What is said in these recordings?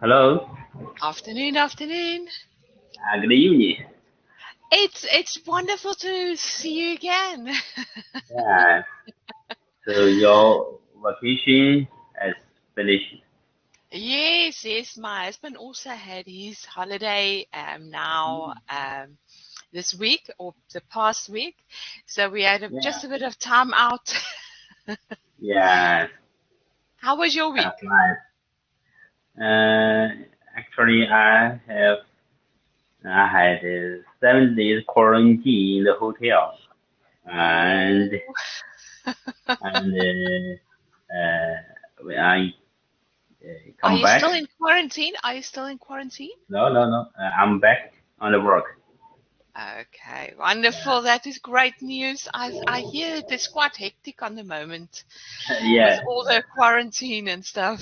Hello. Afternoon, afternoon. Good evening. It's wonderful to see you again. Yeah. So your vacation has finished. Yes, yes. My husband also had his holiday now this week or the past week, so we had Yeah. just a bit of time out. Yeah. How was your That's week? nice. Actually, I had 7 days quarantine in the hotel, and Oh, when I are come you still back, in quarantine? Are you still in quarantine? no, I'm back on the work. Okay, Yeah. wonderful. That is great news. I hear it is quite hectic on the moment with Yeah. all the quarantine and stuff.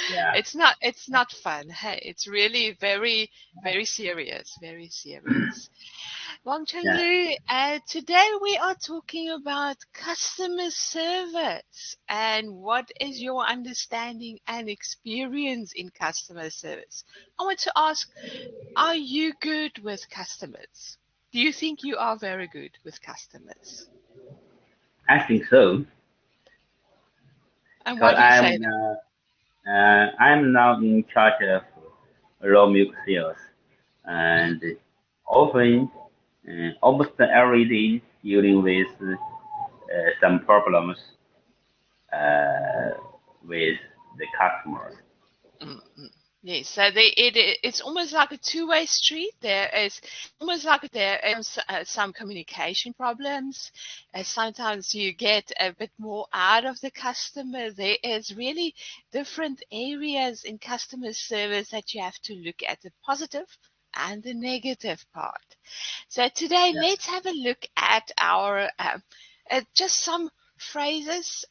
Yeah. It's not fun. Hey, it's really very serious, very serious. Wang Yeah. Chenglu, today we are talking about customer service and what is your understanding and experience in customer service. I want to ask, are you good with customers? Do you think you are very good with customers? I think so. And why Cause do you say that? I'm now in charge of raw milk sales, and often, almost every day, dealing with some problems uh, with the customers. Mm, mm. Yes, so it's almost like a two-way street. There is almost like there is some communication problems. Sometimes you get a bit more out of the customer. There is really different areas in customer service that you have to look at, the positive and the negative part. So today, Yeah, let's have a look at our just some phrases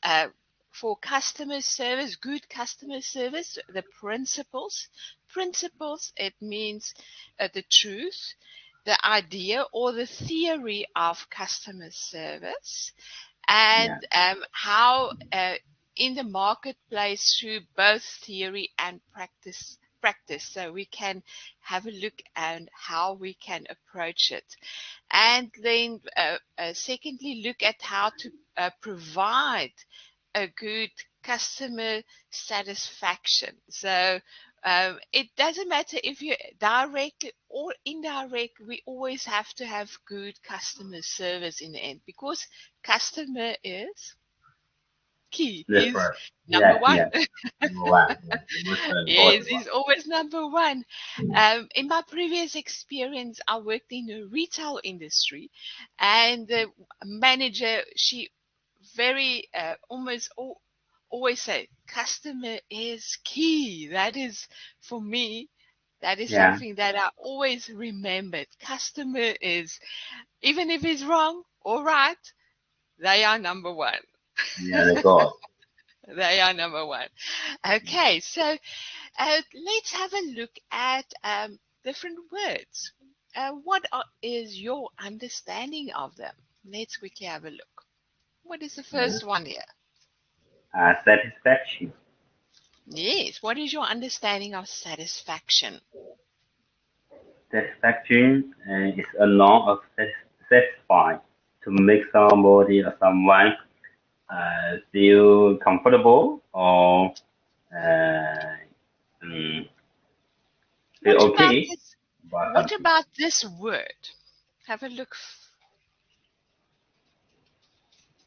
for customer service, good customer service, the principles. Principles, it means the truth, the idea or the theory of customer service, yeah, and how in the marketplace through both theory and practice, so we can have a look at how we can approach it, and then secondly look at how to provide a good customer satisfaction. So it doesn't matter if you direct or indirect, we always have to have good customer service in the end, because customer is key. that's He's right. number Yeah, one. yeah. Number one, yeah, the most Yes, important one. he's always number one. In my previous experience, I worked in the retail industry, and the manager, she very always say, customer is key. That is, for me, that is Yeah, something that I always remembered. Customer is, even if it's wrong or right, they are number one. yeah, the God. They are number one. Okay, so let's have a look at different words. Is your understanding of them? Let's quickly have a look. What is the Yeah. first one here? Satisfaction. Yes, what is your understanding of satisfaction? Satisfaction is a noun of satisfy to make somebody or someone feel comfortable or uh, mm, feel What about okay this? about What something. about this word? Have a look.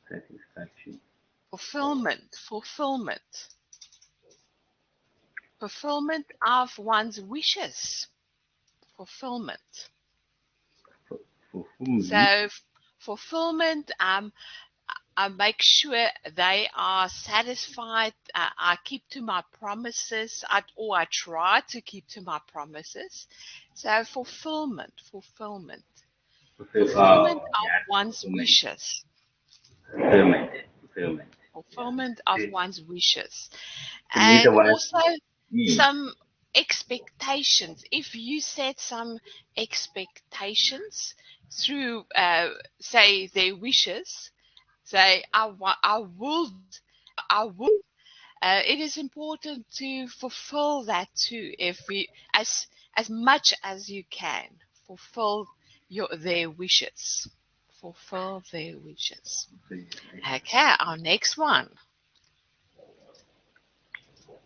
Satisfaction. Fulfillment, fulfillment, fulfillment of one's wishes, fulfillment. Fulfillment. So fulfillment, I make sure they are satisfied. I keep to my promises, or I try to keep to my promises. So fulfillment, fulfillment of Yes, one's fulfillment. wishes, Fulfillment. Fulfillment. Yeah. fulfillment of To, one's wishes, to meet and one's also need. some expectations. If you set some expectations through, say, their wishes, say, I will it is important to fulfill that too. If we, as much as you can, fulfill their wishes. Fulfill their wishes. Okay, our next one.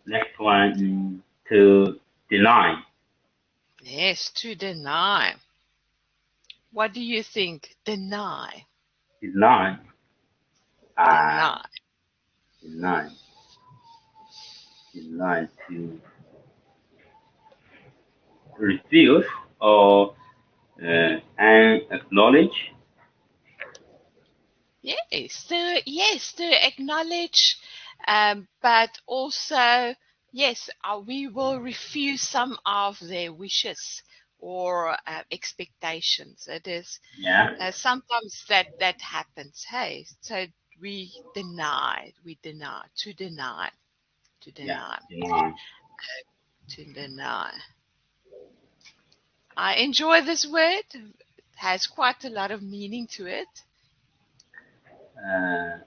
Next one, to deny. Yes, to deny. What do you think? Deny. Deny. Deny. Deny. Deny, to refuse or acknowledge. Yes, to acknowledge, but also, yes, we will refuse some of their wishes or expectations. It is Yeah. sometimes that happens. Hey, so to deny, to Yeah. deny, Deny. to deny. I enjoy this word. It has quite a lot of meaning to it. Uh,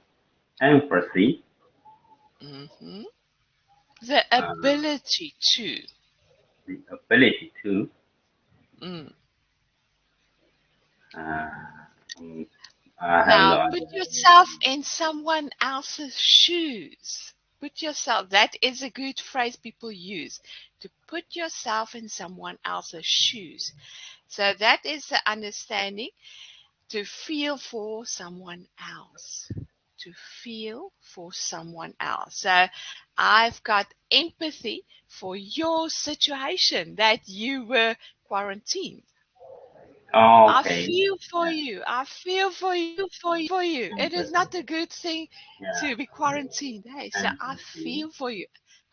empathy. hmm The Uh, ability to. the ability to. Mm. Uh, mm, I have Now, no put idea. yourself in someone else's shoes. Put yourself, that is a good phrase people use, to put yourself in someone else's shoes. So that is the understanding, to feel for someone else. To feel for someone else. So I've got empathy for your situation that you were quarantined. Oh, I okay. feel for Yeah. you. I feel for you. It is Empathy. not a good thing Yeah. to be quarantined. Hey, so I Empathy. feel for you.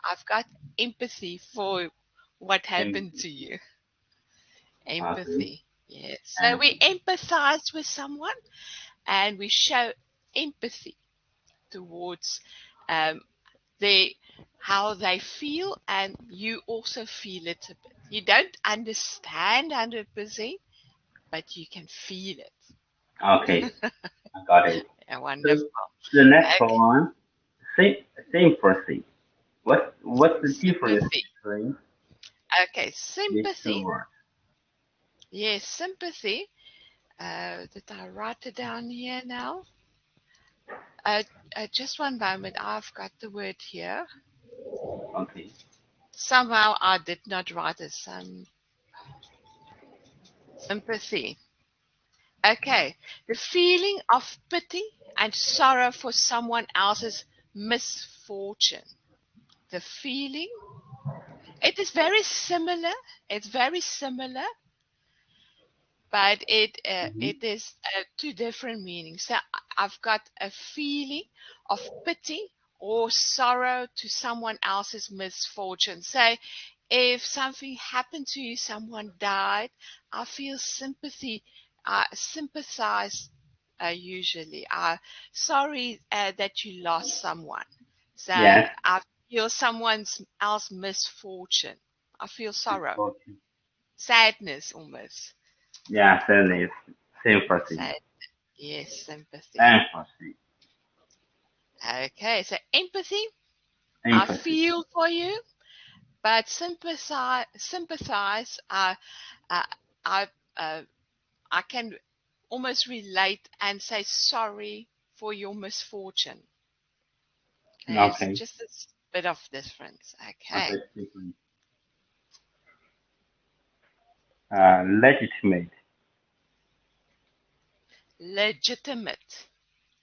I've got empathy for what happened Empathy. to you. Okay. Empathy. Yes. So we Empathy. empathize with someone and we show empathy towards um, their how they feel, and you also feel it a bit. You don't understand 100%, but you can feel it. Okay. I got it. Yeah, So wonderful. the next Okay. one, same sympathy. What's the difference Sympathy. between Okay, these sympathy. two words? Yes, sympathy. Did I write it down here now? Uh, just one moment. I've got the word here. Okay. Somehow I did not write it. Sympathy. Okay. The feeling of pity and sorrow for someone else's misfortune. The feeling. It is very similar. It's very similar, but Mm-hmm. it is two different meanings. So I've got a feeling of pity or sorrow to someone else's misfortune. So if something happened to you, someone died, I feel sympathy. I sympathize usually. Sorry that you lost someone. So Yes. I feel someone else misfortune. I feel sorrow, Misfortune. sadness almost. Yeah, that is sympathy. Sad. Yes, sympathy. Empathy. Okay, so empathy. I Empathy. feel for you, but sympathize. Uh, I, uh, I can almost relate and say sorry for your misfortune. There's Okay. just a bit of difference. Okay, Okay, different. Legitimate. legitimate.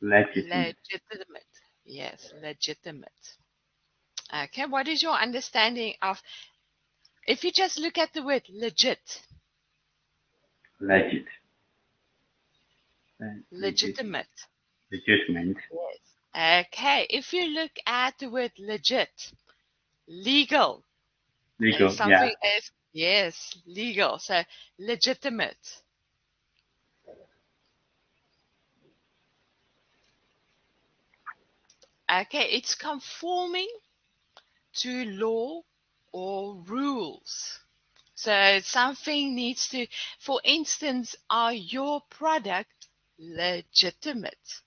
Legitimate. Legitimate. Yes, legitimate. Okay, what is your understanding of, if you just look at the word legit? Legit. Legit. Legitimate. Legitimate. Yes. Okay. If you look at the word legit, legal, Legal. Yeah. something is, yes, legal. So legitimate. Okay. It's conforming to law or rules. So something needs to, for instance, are your product legitimate?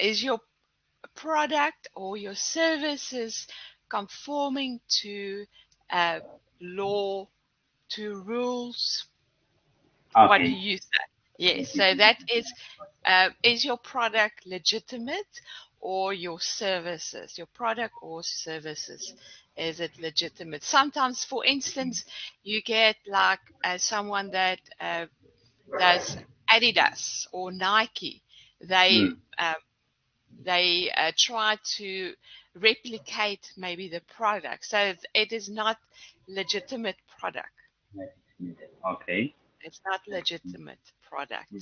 Is your product or your services conforming to law, to rules? What do Okay. you say? Yes, so that is your product legitimate, or your services, your product or services, is it legitimate? Sometimes, for instance, you get like someone that does Adidas or Nike. They try to replicate maybe the product, so it is not legitimate product. Okay. It's not legitimate product.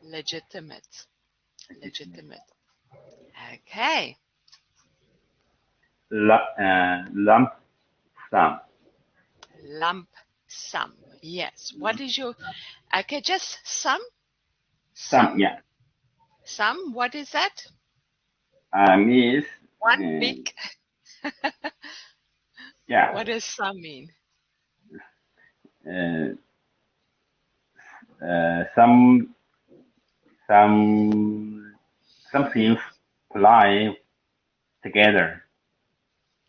Legitimate. Okay. Lump sum. Lump sum. Yes. What is your, okay, just sum? Sum, yeah. Sum, what is that? Means, One big. yeah. What does sum mean? Uh, some things fly together.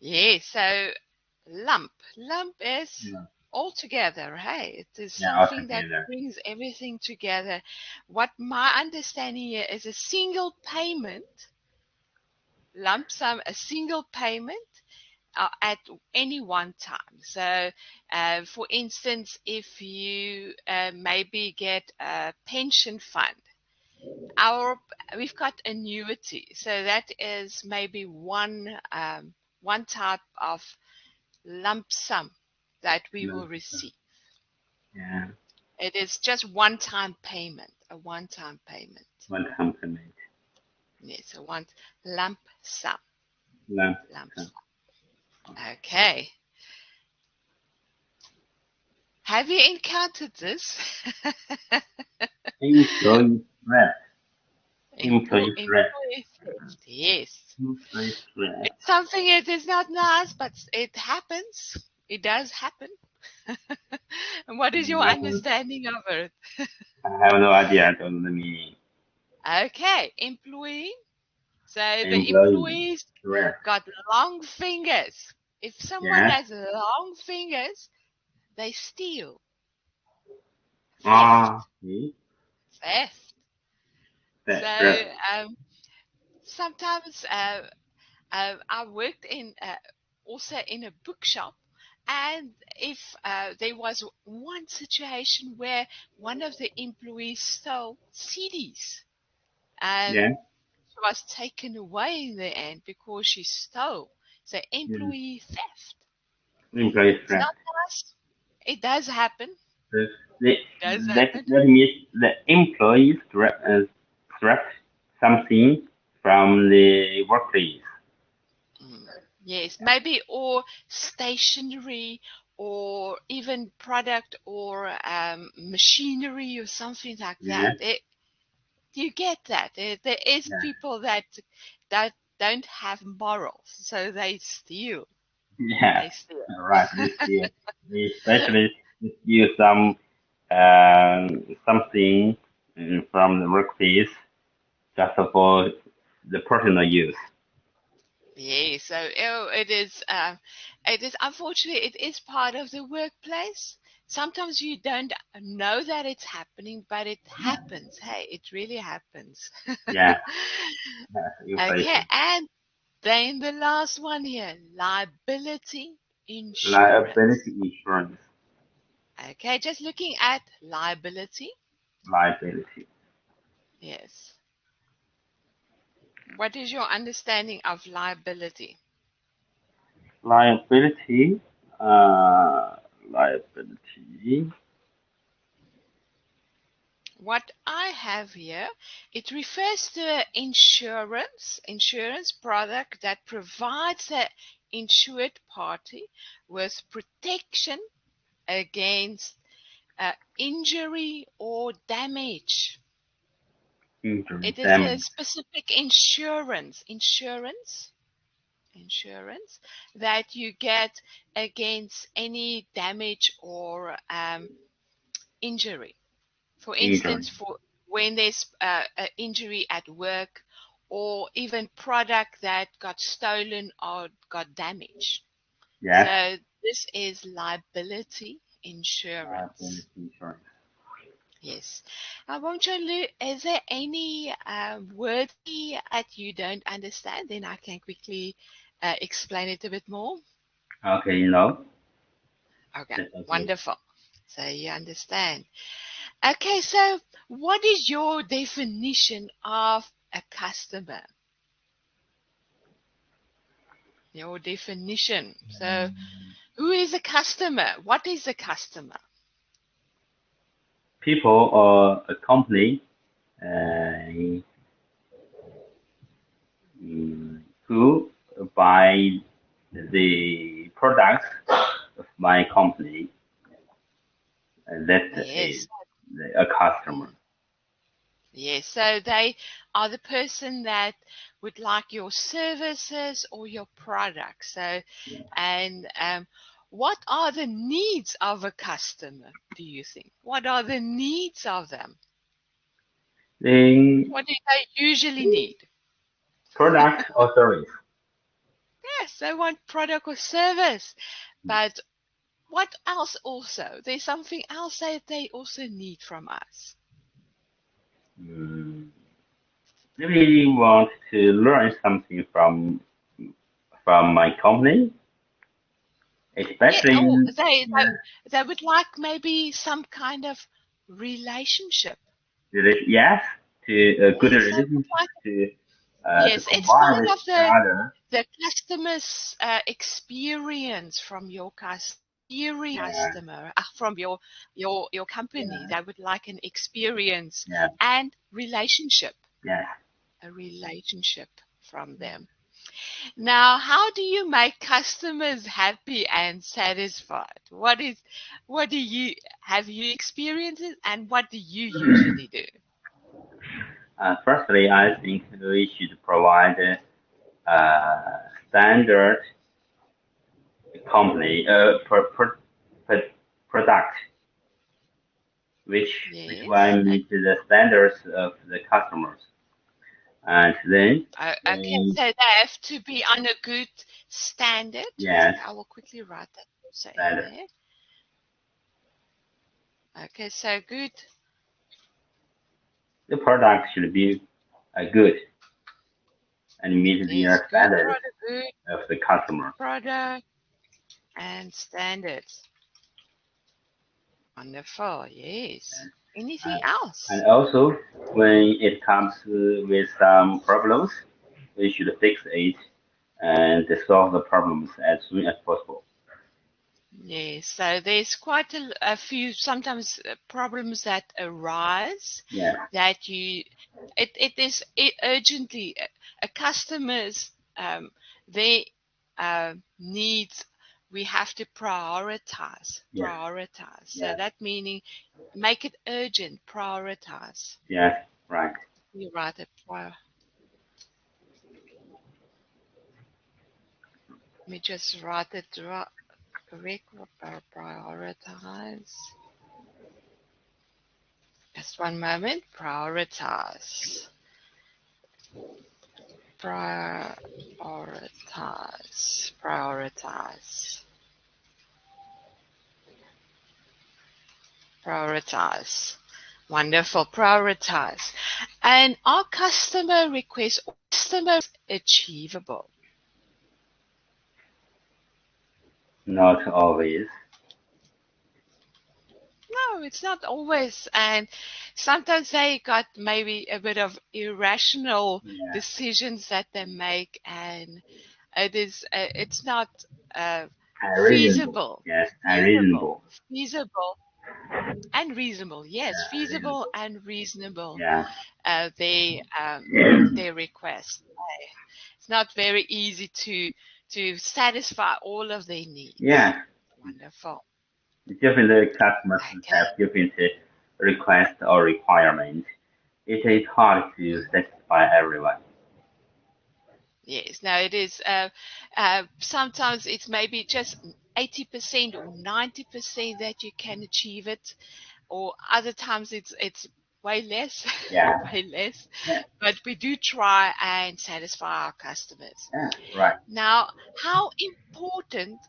Yeah, so lump. Lump is Yeah. all together, hey? It is Yeah, all something that together. brings everything together. What my understanding here is a single payment, lump sum, a single payment at any one time. So, for instance, if you maybe get a pension fund, we've got annuity, so that is maybe one type of lump sum that we will receive. Yeah. It is just one-time payment, a one-time payment. One complement. Yes, a one lump sum. Lump Lump sum. sum. Okay. Have you encountered this? Employee threat. Employee threat. Employee theft. Yes. Employee threat. It's something it is not nice, but it happens. It does happen. And what is your understanding of it? I have no idea of the meaning. Okay, employee. So the Employee employees threat. got long fingers. If someone Yeah. has long fingers, they steal. Theft. Ah. See? Theft. So That threat. sometimes I worked in also in a bookshop, and if there was one situation where one of the employees stole CDs, and Yeah. she was taken away in the end because she stole. So Yeah. employee theft. Employee It's threat. not nice. It does happen. The, the, Does that, happen. that means the employee threat something from the workplace. Mm. Yes, maybe, or stationery, or even product, or machinery, or something like Yeah. that. You get that. There is Yeah. people that don't have morals, so they steal. Yeah. They steal. Right. This year, we especially use something from the workplace just for the personal use. Yeah, so it is unfortunately it is part of the workplace. Sometimes you don't know that it's happening, but it happens. Hey, it really happens. Yeah. Okay, Inflation. and then the last one here, liability insurance. Liability insurance. Okay, just looking at liability. Liability. Yes. What is your understanding of liability? Liability. Liability. What I have here, it refers to an insurance product that provides the insured party with protection against injury or damage. Injury It is a damage. specific insurance that you get against any damage or injury. For Injury. instance, for when there's an injury at work, or even product that got stolen or got damaged. Yes. So this is liability insurance. Insurance. Yes. I want you, is there any word that you don't understand? Then I can quickly explain it a bit more. Okay, no. Okay, That's okay. wonderful. So you understand. Okay, so what is your definition of a customer? Your definition. So who is a customer? What is a customer? People or a company who buy the products of my company, that is Yes. a customer. Yes, so they are the person that would like your services or your products. So, Yeah. and what are the needs of a customer, do you think? What are the needs of them? The What do they usually need? product or service. Yes, they want product or service. But what else also? There's something else that they also need from us. Maybe you want to learn something from my company, Yeah, or especially they would like maybe some kind of relationship. yes, to a good Yes, they would relationship like. to Yes, it's combine part with of each other. the customer's experience from your Yeah, customer from your company. yeah, They would like an experience yeah, and relationship, yeah. a relationship from them. Now, how do you make customers happy and satisfied? What do you have you experienced it, and what do you usually do? Firstly, I think we should provide standard company product which Yes. will meet the standards of the customers. And then, Okay, then so they have to be on a good standard. yes, I will quickly write that also in standard. there. Okay, so good. The product should be good and meet Yes, the good standards product, good of the customer. product and standards. Wonderful. Yes. Anything And else? also, when it comes with some problems, we should fix it and solve the problems as soon as possible. Yes, so there's quite a few sometimes problems that arise Yeah, that it is urgently a customer's their needs we have to yeah, so yeah, that meaning make it urgent, prioritize. yes, right. You write it let me just write it correct. Prioritize. Just one moment. Prioritize. Prioritize. Prioritize. Prioritize. Wonderful. Prioritize. And our customer request, customer achievable. Not always. No, it's not always. And sometimes they got maybe a bit of irrational Yeah, decisions that they make, and it's not unreasonable. feasible. Yes, Feasible. unreasonable. Feasible and reasonable. Yes, Yeah, feasible unreasonable. and reasonable. Yeah, Uh, they um, their request. It's not very easy to satisfy all of their needs. yeah. Wonderful. Different customers Okay. have different requests or requirements. It is hard to satisfy everyone. Yes. Now it is. Sometimes it's maybe just 80% or 90% that you can achieve it, or other times it's way less, Yeah. way less, Yeah. but we do try and satisfy our customers. Yeah. Right. Now, how important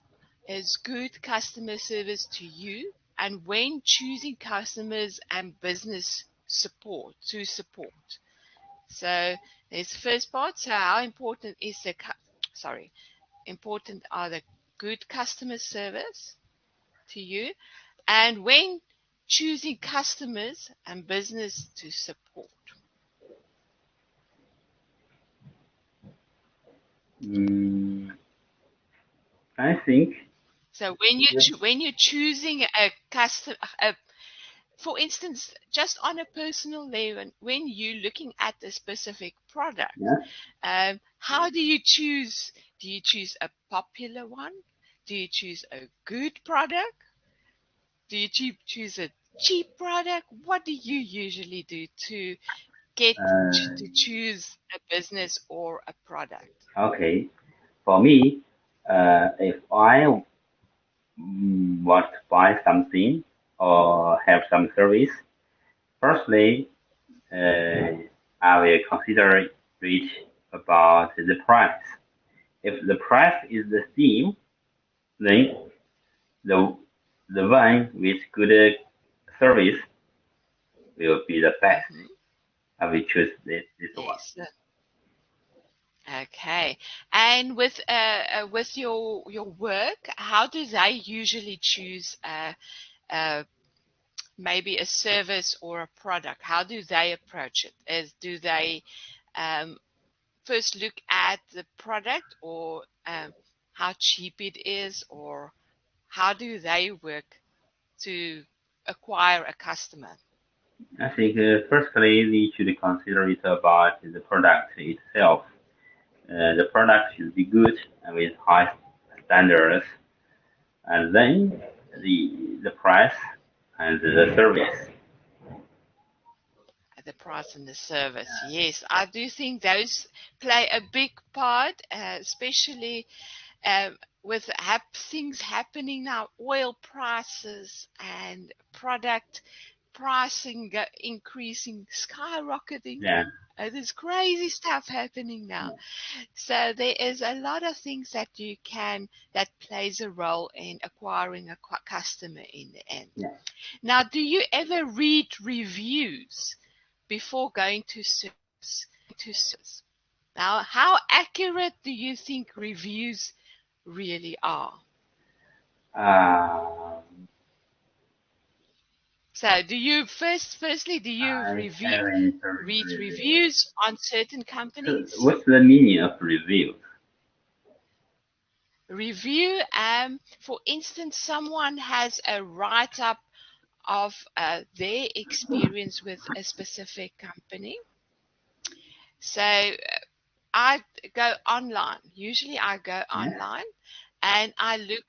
is good customer service to you, and when choosing customers and business support to support? So there's the first part. So how important is important are the good customer service to you, and when choosing customers and business to support? Mm, I think. So Yeah. when you're choosing a customer, for instance, just on a personal level, when you're looking at a specific product, Yeah. how do you choose? Do you choose a popular one? Do you choose a good product? Do you choose a cheap product? What do you usually do to get Uh, to choose a business or a product? okay. For me, if I want to buy something or have some service, firstly, I will consider it about the price. If the price is the same, then the the one with good service will be the best. Hmm. I will choose this one. Yes. Okay. And with your work, how do they usually choose maybe a service or a product? How do they approach it? Do they um, first look at the product, or how cheap it is, or how do they work to acquire a customer? I think firstly we should consider it about the product itself. The product should be good and with high standards, and then the price and the service. The price and the service. Yes, I do think those play a big part, especially with things happening now, oil prices and product pricing increasing, skyrocketing. Yeah. There's crazy stuff happening now. So there is a lot of things that plays a role in acquiring a customer in the end. Yeah. Now, do you ever read reviews before going to service? Now, how accurate do you think reviews really are? Um, So, do you firstly do you I haven't read really. reviews on certain So companies? what's the meaning of review? Review, for instance, someone has a write up of their experience with a specific company. So I go online. Usually I go Yes. online and I look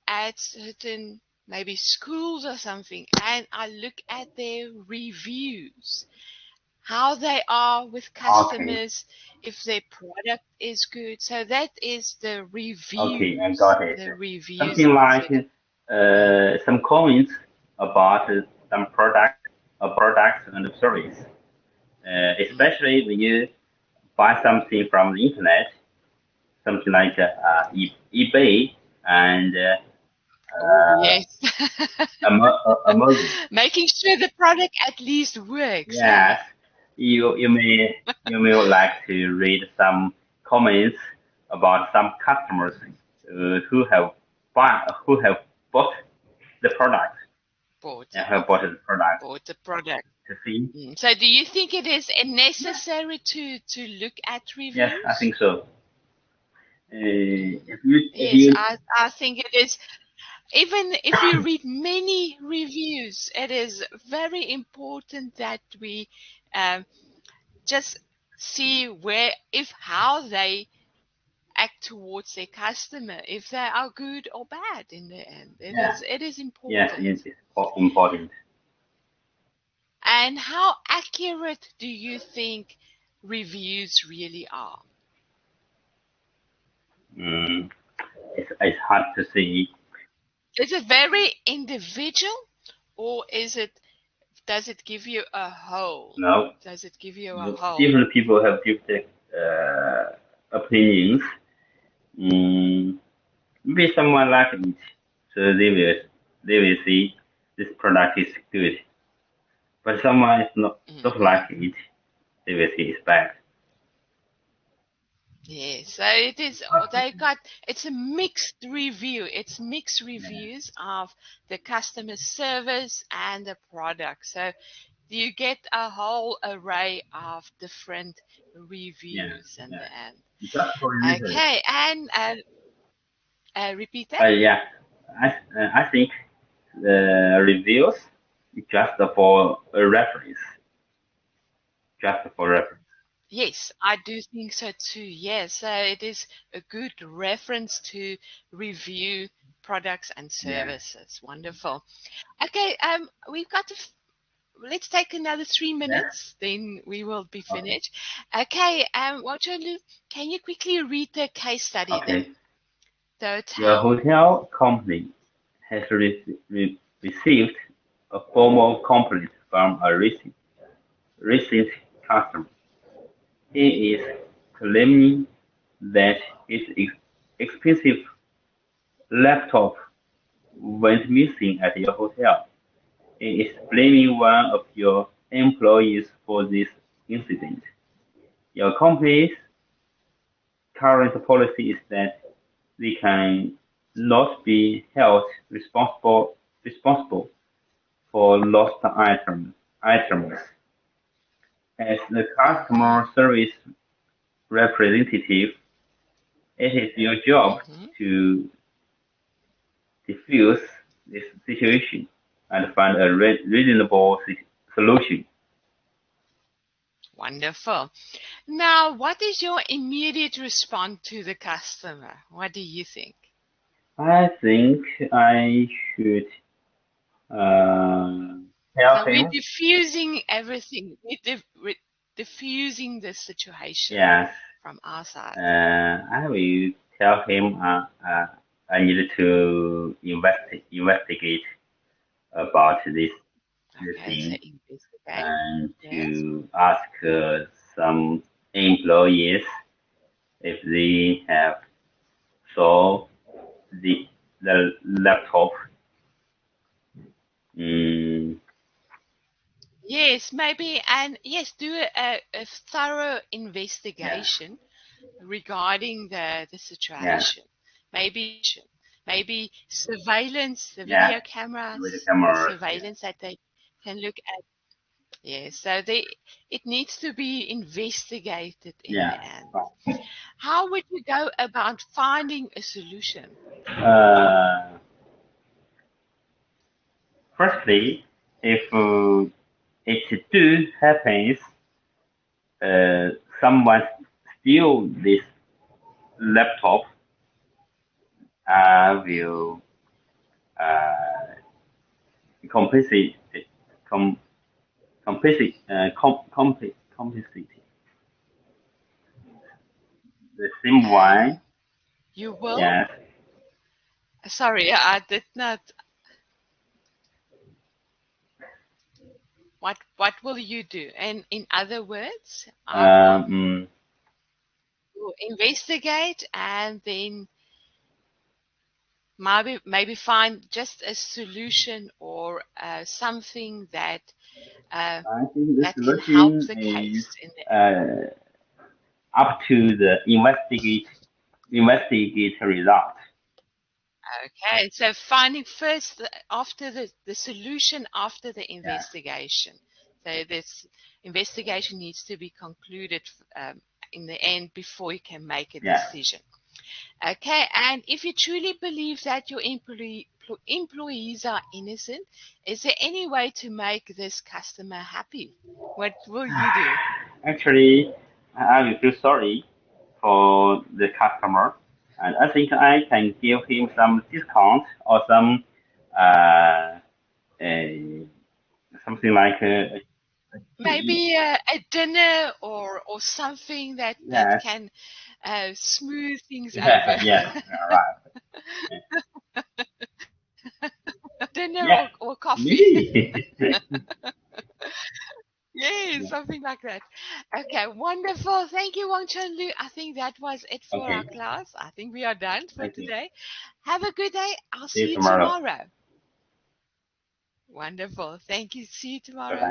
at certain maybe schools or something, and I look at their reviews, how they are with Okay. customers, if their product is good. So that is the Okay, I reviews. got it. The reviews Something on like certain. Mm. some comments about some products and service. Mm. Especially when you buy something from the internet, something like eBay and Oh, yes. Amazon. Making sure the product at least works, huh? Yes, you may like to read some comments about some customers who have bought the product Bought and it. have bought the product Bought the product. to see. So do you think it is Yeah. necessary to look at Yes, I reviews? think so. Mm. If Yes, you I think it is. Even if we read many reviews, it is very important that we um, just see if how they act towards their customer, if they are good or bad in the end. yeah, It is yes, important. it's important. And how accurate do you think reviews really are? Mm, it's hard to see. Is it very individual, or is it does it give you a whole? No, Does it give you a no. whole? Different people have different opinions. Maybe someone like it, so they will see this product is good. But someone is not Mhm. like it, they will see it's bad. Yeah, so it is. It's a mixed review. It's mixed reviews of the customer service and the product. So you get a whole array of different Yeah, reviews in yeah. the end. Just for users. Okay, and repeat that. Yeah, I think the reviews just for a reference, just for reference. Yes, I do think so too. Yes, so it is a good reference to review products and Yeah. services. Wonderful. Okay, we've got to let's take another three Yeah. minutes, then we will be Okay. finished. Okay, Wacholu, can you quickly read the case study then? Okay. The Your hotel. hotel company has received a formal complaint from a recent customer. He is claiming that his expensive laptop went missing at your hotel. He is blaming one of your employees for this incident. Your company's current policy is that they can not be held responsible for lost items. As the customer service representative, it is your job Mm-hmm. to defuse this situation and find a reasonable solution. Wonderful. Now, what is your immediate response to the customer? What do you think? I think I should uh, tell So we're him, diffusing everything. We're diffusing the situation yes, from our side. I will tell him I need to investigate about this Okay, so thing investigate. and Yes. to ask some employees if they have saw the laptop. Mm, Yes, maybe, and yes, do a thorough yeah, investigation regarding the yeah, situation. Maybe surveillance, the yeah. video With the cameras, the cameras, yeah, surveillance that they can look at. Yes, so it needs to be investigated in yeah. the end. How would you go about finding a solution? Uh, Firstly, if it do happens, uh, someone steal this laptop, I Hmm. will uh, compensate, com, compensate the same way. You will? Yes, Sorry, I did not. What will you do? And in other words, I um, will investigate and then maybe find just a solution or something uh, I think the that can help solution the is case in the uh, up to the investigator result. Okay, so finding first after the solution after the Yeah, investigation. So this investigation needs to be concluded in the end before you can make a yeah. decision. Okay, and if you truly believe that your employees are innocent, is there any way to make this customer happy? What will you do? Actually, I will feel sorry for the customer, and I think I can give him some discount or some uh, uh something like a tea. Maybe a dinner or something that Yes, can smooth things yeah, over. yes, right. Dinner Yeah, or coffee. maybe. Yes, something like that. Okay, wonderful. Thank you, Wang Chunlu. I think that was it for our Okay. class. I think we are done for Thank you. today. Have a good day. I'll See see you you tomorrow. tomorrow. Wonderful. Thank you. See you Bye tomorrow. bye.